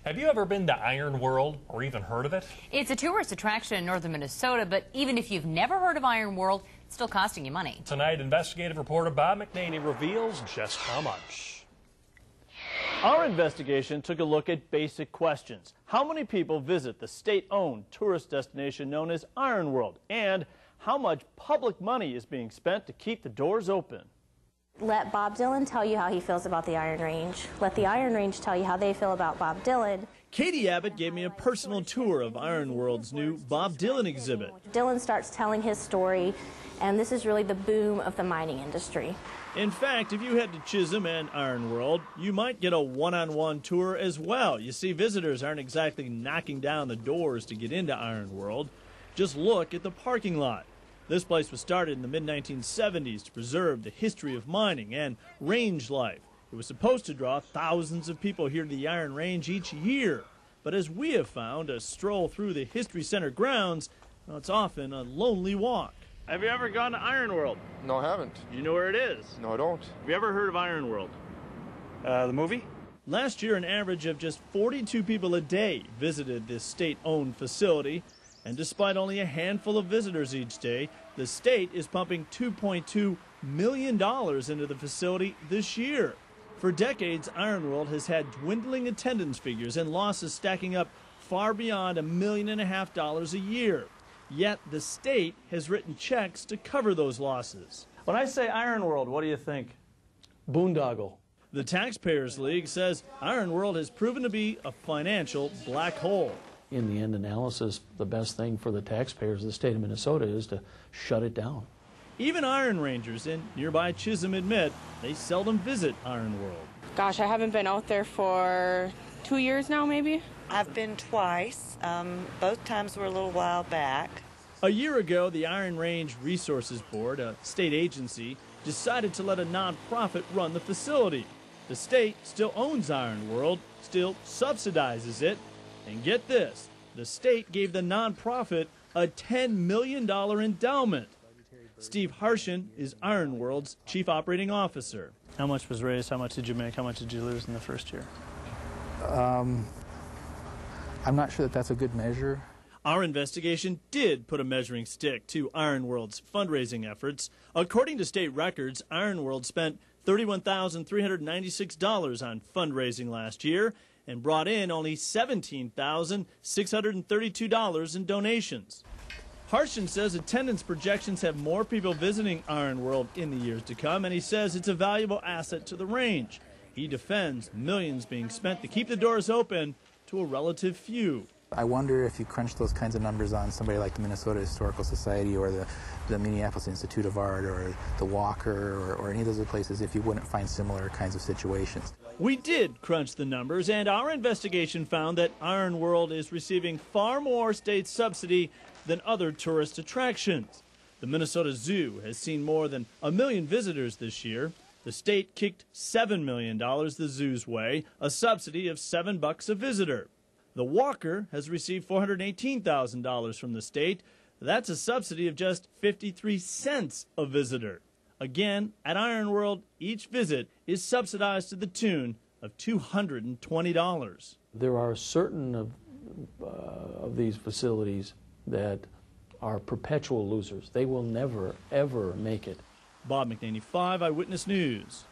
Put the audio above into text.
Have you ever been to Iron World or even heard of it? It's a tourist attraction in northern Minnesota, but even if you've never heard of Iron World, it's still costing you money. Tonight, investigative reporter Bob McNaney reveals just how much. Our investigation took a look at basic questions. How many people visit the state-owned tourist destination known as Iron World? And how much public money is being spent to keep the doors open? Let Bob Dylan tell you how he feels about the Iron Range. Let the Iron Range tell you how they feel about Bob Dylan. Katie Abbott gave me a personal tour of Iron World's new Bob Dylan exhibit. Dylan starts telling his story, and this is really the boom of the mining industry. In fact, if you head to Chisholm and Iron World, you might get a one-on-one tour as well. You see, visitors aren't exactly knocking down the doors to get into Iron World. Just look at the parking lot. This place was started in the mid-1970s to preserve the history of mining and range life. It was supposed to draw thousands of people here to the Iron Range each year. But as we have found, a stroll through the History Center grounds, well, it's often a lonely walk. Have you ever gone to Iron World? No, I haven't. You know where it is? No, I don't. Have you ever heard of Iron World? The movie? Last year, an average of just 42 people a day visited this state-owned facility. And despite only a handful of visitors each day, the state is pumping $2.2 million into the facility this year. For decades, Iron World has had dwindling attendance figures and losses stacking up far beyond $1.5 million a year. Yet the state has written checks to cover those losses. When I say Iron World, what do you think? Boondoggle. The Taxpayers League says Iron World has proven to be a financial black hole. In the end analysis, the best thing for the taxpayers of the state of Minnesota is to shut it down. Even Iron Rangers in nearby Chisholm admit they seldom visit Iron World. Gosh, I haven't been out there for 2 years now, maybe. I've been twice. Both times were a little while back. A year ago, the Iron Range Resources Board, a state agency, decided to let a nonprofit run the facility. The state still owns Iron World, still subsidizes it. And get this, the state gave the nonprofit a $10 million endowment. Steve Harshen is Iron World's chief operating officer. How much was raised? How much did you make? How much did you lose in the first year? I'm not sure that that's a good measure. Our investigation did put a measuring stick to Iron World's fundraising efforts. According to state records, Iron World spent $31,396 on fundraising last year and brought in only $17,632 in donations. Harshen says attendance projections have more people visiting Iron World in the years to come, and he says it's a valuable asset to the range. He defends millions being spent to keep the doors open to a relative few. I wonder if you crunch those kinds of numbers on somebody like the Minnesota Historical Society or the Minneapolis Institute of Art or the Walker or any of those other places, if you wouldn't find similar kinds of situations. We did crunch the numbers, and our investigation found that Iron World is receiving far more state subsidy than other tourist attractions. The Minnesota Zoo has seen more than 1 million visitors this year. The state kicked $7 million the zoo's way, a subsidy of $7 a visitor. The Walker has received $418,000 from the state. That's a subsidy of just 53 cents a visitor. Again, at Iron World, each visit is subsidized to the tune of $220. There are certain of these facilities that are perpetual losers. They will never, ever make it. Bob McNaney, 5 Eyewitness News.